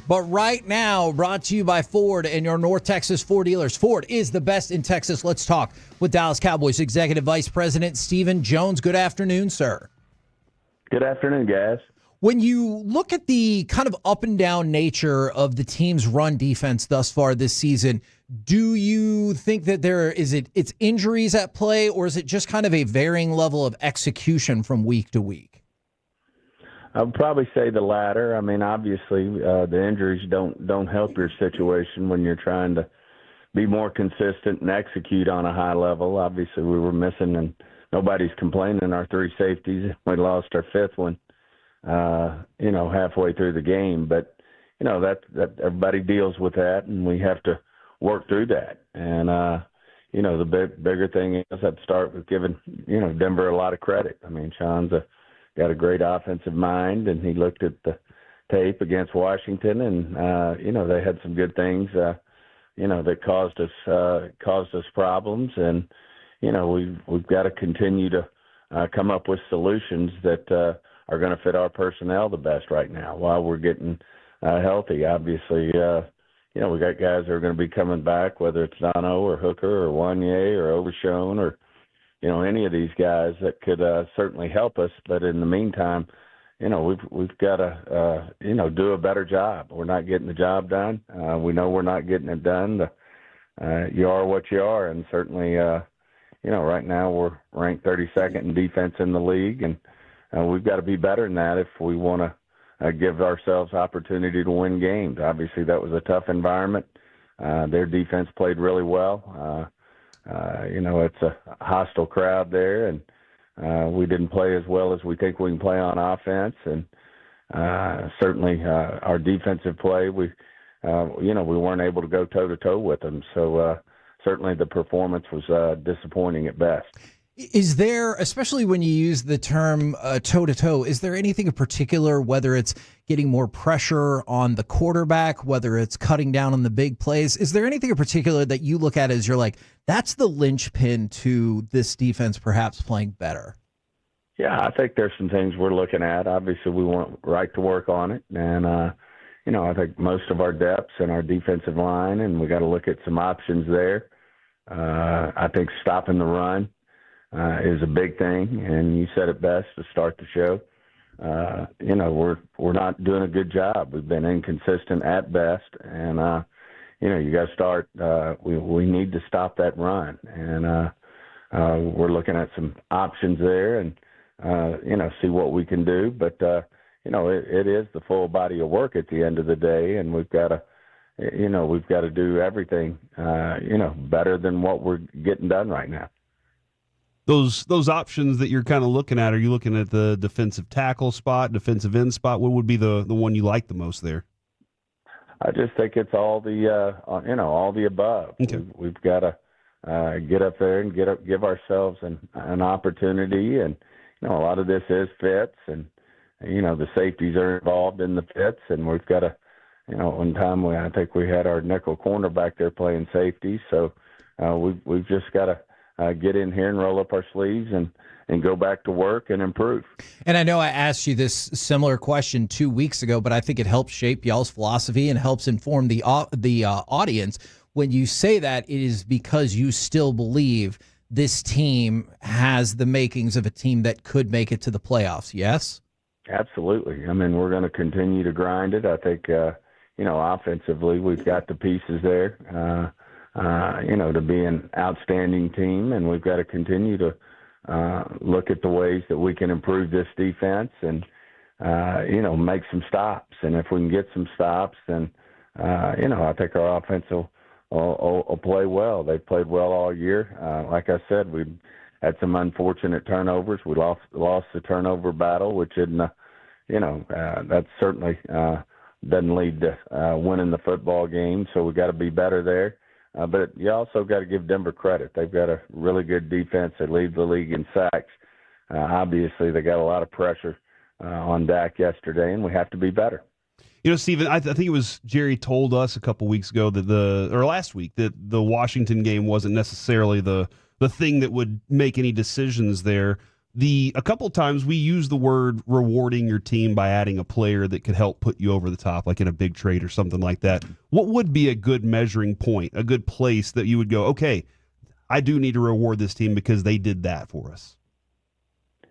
But right now, brought to you by Ford and your North Texas Ford dealers. Ford is the best in Texas. Let's talk with Dallas Cowboys Executive Vice President Stephen Jones. Good afternoon, sir. Good afternoon, guys. When you look at the kind of up and down nature of the team's run defense thus far this season, do you think that it's injuries at play, or is it just kind of a varying level of execution from week to week? I would probably say the latter. I mean, obviously, the injuries don't help your situation when you're trying to be more consistent and execute on a high level. Obviously, we were missing, and nobody's complaining, our three safeties. We lost our fifth one, halfway through the game. But, that everybody deals with that, and we have to work through that. And, the bigger thing is I'd start with giving, Denver a lot of credit. I mean, Sean's got a great offensive mind, and he looked at the tape against Washington, and they had some good things, that caused us problems, and we've got to continue to come up with solutions that are going to fit our personnel the best right now while we're getting healthy. Obviously, we got guys that are going to be coming back, whether it's Dono or Hooker or Wanye or Overshone or any of these guys that could certainly help us. But in the meantime, we've got to, do a better job. We're not getting the job done. We know we're not getting it done. You are what you are. And certainly, right now we're ranked 32nd in defense in the league. And we've got to be better than that if we want to give ourselves opportunity to win games. Obviously, that was a tough environment. Their defense played really well. It's a hostile crowd there, and we didn't play as well as we think we can play on offense. And certainly our defensive play, we weren't able to go toe-to-toe with them. So certainly the performance was disappointing at best. Is there, especially when you use the term toe-to-toe, is there anything in particular, whether it's getting more pressure on the quarterback, whether it's cutting down on the big plays, is there anything in particular that you look at as you're like, that's the linchpin to this defense perhaps playing better? Yeah, I think there's some things we're looking at. Obviously, we want right to work on it. And, I think most of our depths in our defensive line, and we got to look at some options there. I think stopping the run is a big thing, and you said it best to start the show. We're not doing a good job. We've been inconsistent at best, and you got to start. We need to stop that run, and we're looking at some options there, and see what we can do. But it is the full body of work at the end of the day, and we've got to do everything better than what we're getting done right now. Those options that you're kind of looking at, are you looking at the defensive tackle spot, defensive end spot? What would be the one you like the most there? I just think it's all the above. Okay. We've got to get up there and give ourselves an opportunity, and a lot of this is fits, and the safeties are involved in the fits, and we've got to, one time I think we had our nickel cornerback there playing safety, so we've just got to get in here and roll up our sleeves and go back to work and improve. And I know I asked you this similar question 2 weeks ago, but I think it helps shape y'all's philosophy and helps inform the audience. When you say that, it is because you still believe this team has the makings of a team that could make it to the playoffs, yes? Absolutely. I mean, we're going to continue to grind it. I think, offensively, we've got the pieces there. To be an outstanding team, and we've got to continue to look at the ways that we can improve this defense and, make some stops. And if we can get some stops, then, I think our offense will play well. They've played well all year. Like I said, we had some unfortunate turnovers. We lost the turnover battle, which isn't, that certainly doesn't lead to winning the football game. So we got to be better there. But you also got to give Denver credit. They've got a really good defense. They lead the league in sacks. Obviously, they got a lot of pressure on Dak yesterday, and we have to be better. Stephen, I think it was Jerry told us a couple weeks ago or last week that the Washington game wasn't necessarily the thing that would make any decisions there. A couple of times we use the word rewarding your team by adding a player that could help put you over the top, like in a big trade or something like that. What would be a good measuring point, a good place that you would go, okay, I do need to reward this team because they did that for us?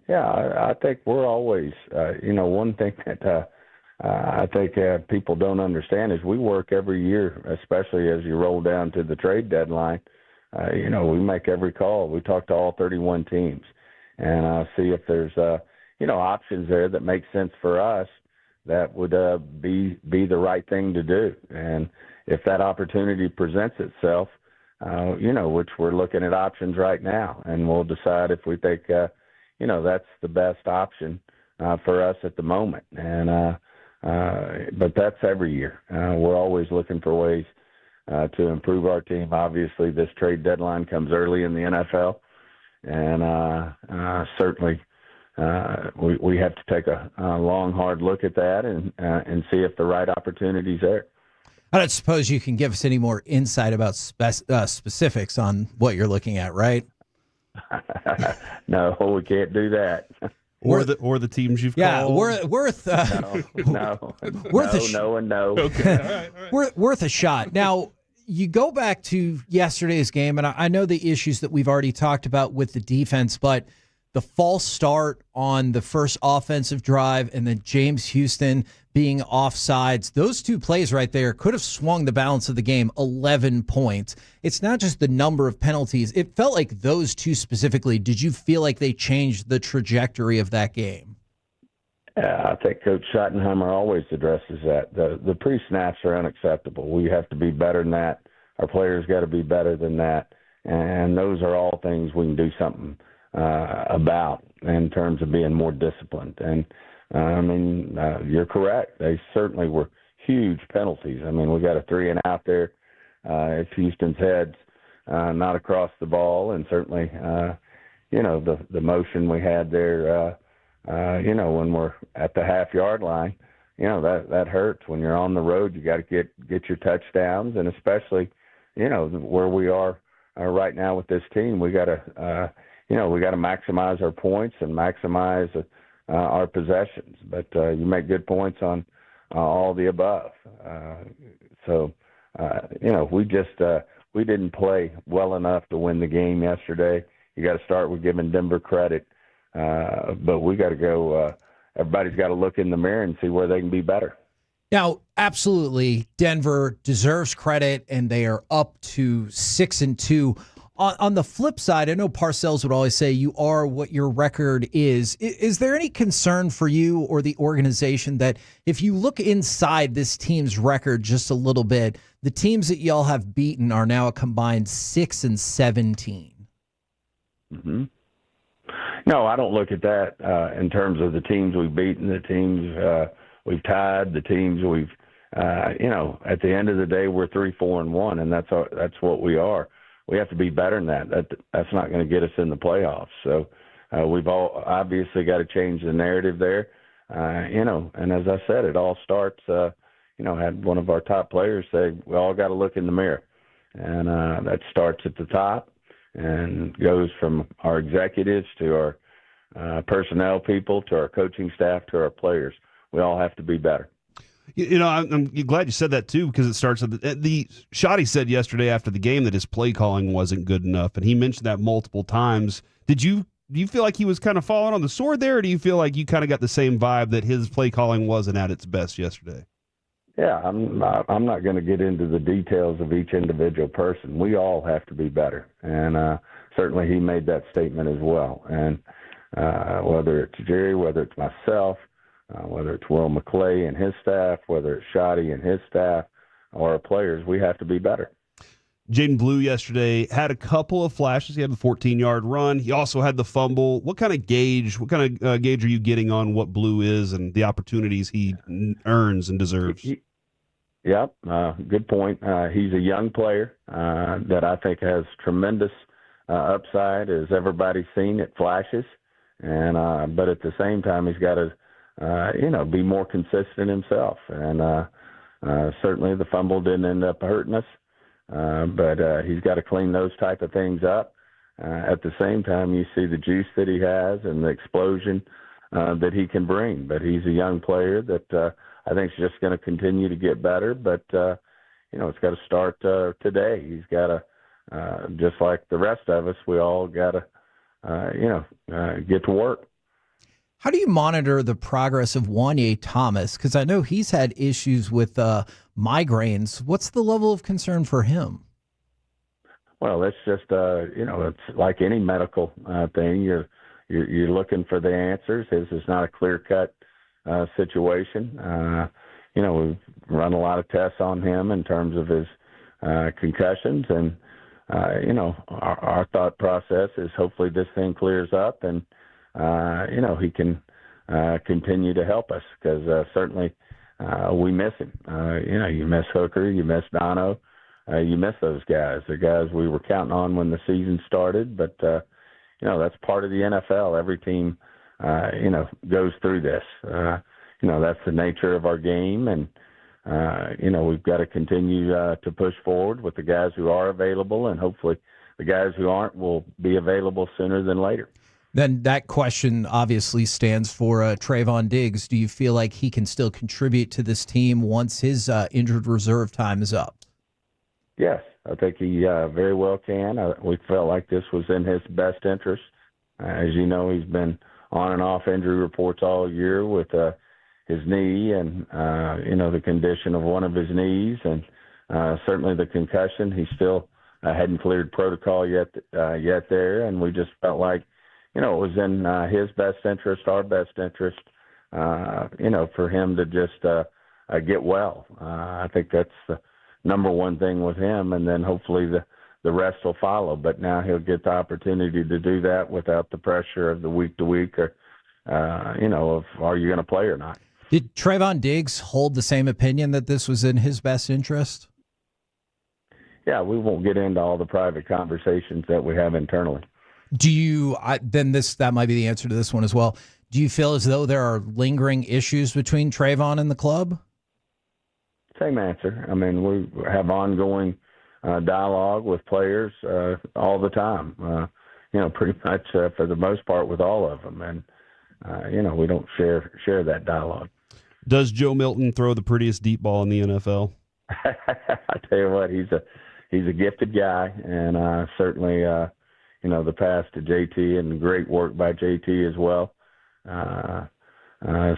Yeah, I think we're always, one thing that I think people don't understand is we work every year, especially as you roll down to the trade deadline. We make every call. We talk to all 31 teams and see if there's, options there that make sense for us that would be the right thing to do. And if that opportunity presents itself, which we're looking at options right now, and we'll decide if we think, that's the best option for us at the moment. And but that's every year. We're always looking for ways to improve our team. Obviously, this trade deadline comes early in the NFL, and certainly we have to take a long, hard look at that and see if the right opportunity's there. I don't suppose you can give us any more insight about specifics on what you're looking at, right? No, we can't do that. Or the teams you've called? Worth no. Okay. All right. Worth a shot. Now, you go back to yesterday's game, and I know the issues that we've already talked about with the defense, but the false start on the first offensive drive and then James Houston being offsides, those two plays right there could have swung the balance of the game 11 points. It's not just the number of penalties. It felt like those two specifically. Did you feel like they changed the trajectory of that game? I think Coach Schottenheimer always addresses that. The pre-snaps are unacceptable. We have to be better than that. Our players got to be better than that. And those are all things we can do something about in terms of being more disciplined. And, you're correct. They certainly were huge penalties. We got a 3 and out there. If Houston's heads not across the ball, and certainly, the motion we had there, when we're at the half-yard line, that hurts. When you're on the road, you got to get your touchdowns, and especially, where we are right now with this team, we got to maximize our points and maximize our possessions. But you make good points on all the above. We didn't play well enough to win the game yesterday. You got to start with giving Denver credit. But we got to go. Everybody's got to look in the mirror and see where they can be better. Now, absolutely, Denver deserves credit, and they are up to 6-2. On the flip side, I know Parcells would always say you are what your record is. Is there any concern for you or the organization that if you look inside this team's record just a little bit, the teams that y'all have beaten are now a combined 6-17? Mm-hmm. No, I don't look at that in terms of the teams we've beaten, the teams we've tied, the teams we've, at the end of the day, we're 3-4-1, and that's what we are. We have to be better than that. That's not going to get us in the playoffs. So we've all obviously got to change the narrative there. And as I said, it all starts, had one of our top players say, we all got to look in the mirror. And that starts at the top and goes from our executives to our personnel people to our coaching staff to our players. We all have to be better. I'm glad you said that too, because it starts at the Shotty said yesterday after the game that his play calling wasn't good enough, and he mentioned that multiple times. Do you feel like he was kind of falling on the sword there, or do you feel like you kind of got the same vibe that his play calling wasn't at its best yesterday? Yeah, I'm not going to get into the details of each individual person. We all have to be better, and certainly he made that statement as well. And whether it's Jerry, whether it's myself, whether it's Will McClay and his staff, whether it's Shotty and his staff, or our players, we have to be better. Jaden Blue yesterday had a couple of flashes. He had the 14-yard run. He also had the fumble. What kind of gauge are you getting on what Blue is and the opportunities he earns and deserves? Yep, good point. He's a young player that I think has tremendous upside, as everybody's seen. It flashes, and but at the same time, he's got to be more consistent himself. And certainly the fumble didn't end up hurting us, but he's got to clean those type of things up. at the same time, you see the juice that he has and the explosion that he can bring. But he's a young player that I think is just going to continue to get better. But it's got to start today. He's got to, just like the rest of us, we all got to, get to work. How do you monitor the progress of Wanye Thomas? Because I know he's had issues with migraines. What's the level of concern for him? Well, it's just it's like any medical thing. You're looking for the answers. His is not a clear cut situation. We've run a lot of tests on him in terms of his concussions, and our thought process is hopefully this thing clears up and he can continue to help us, because certainly we miss him. You miss Hooker, you miss Dono, you miss those guys. The guys we were counting on when the season started, but that's part of the NFL. Every team goes through this. That's the nature of our game, and we've got to continue to push forward with the guys who are available, and hopefully the guys who aren't will be available sooner than later. Then that question obviously stands for Trayvon Diggs. Do you feel like he can still contribute to this team once his injured reserve time is up? Yes, I think he very well can. We felt like this was in his best interest. As you know, he's been on and off injury reports all year with his knee and, the condition of one of his knees, and certainly the concussion. He still hadn't cleared protocol yet there, and we just felt like, it was in his best interest, our best interest, for him to just get well. I think that's the number one thing with him, and then hopefully the rest will follow. But now he'll get the opportunity to do that without the pressure of the week to week, or of are you going to play or not. Did Trayvon Diggs hold the same opinion that this was in his best interest? Yeah, we won't get into all the private conversations that we have internally. Do you? That might be the answer to this one as well. Do you feel as though there are lingering issues between Trayvon and the club? Same answer. I mean, we have ongoing dialogue with players all the time. Pretty much for the most part with all of them, and we don't share that dialogue. Does Joe Milton throw the prettiest deep ball in the NFL? I tell you what, he's a gifted guy, and certainly. The pass to JT and great work by JT as well.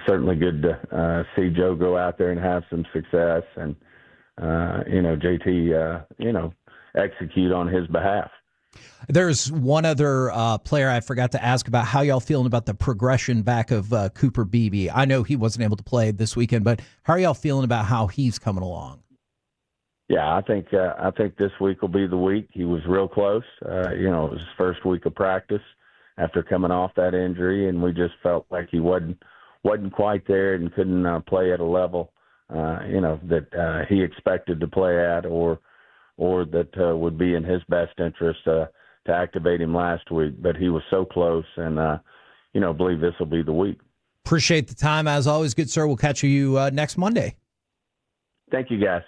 Certainly good to see Joe go out there and have some success, and JT execute on his behalf. There's one other player I forgot to ask about. How y'all feeling about the progression back of Cooper Beebe? I know he wasn't able to play this weekend, but how are y'all feeling about how he's coming along? Yeah, I think this week will be the week. He was real close. It was his first week of practice after coming off that injury, and we just felt like he wasn't quite there and couldn't play at a level, that he expected to play at, or that would be in his best interest to activate him last week. But he was so close, and believe this will be the week. Appreciate the time as always, good sir. We'll catch you next Monday. Thank you, guys.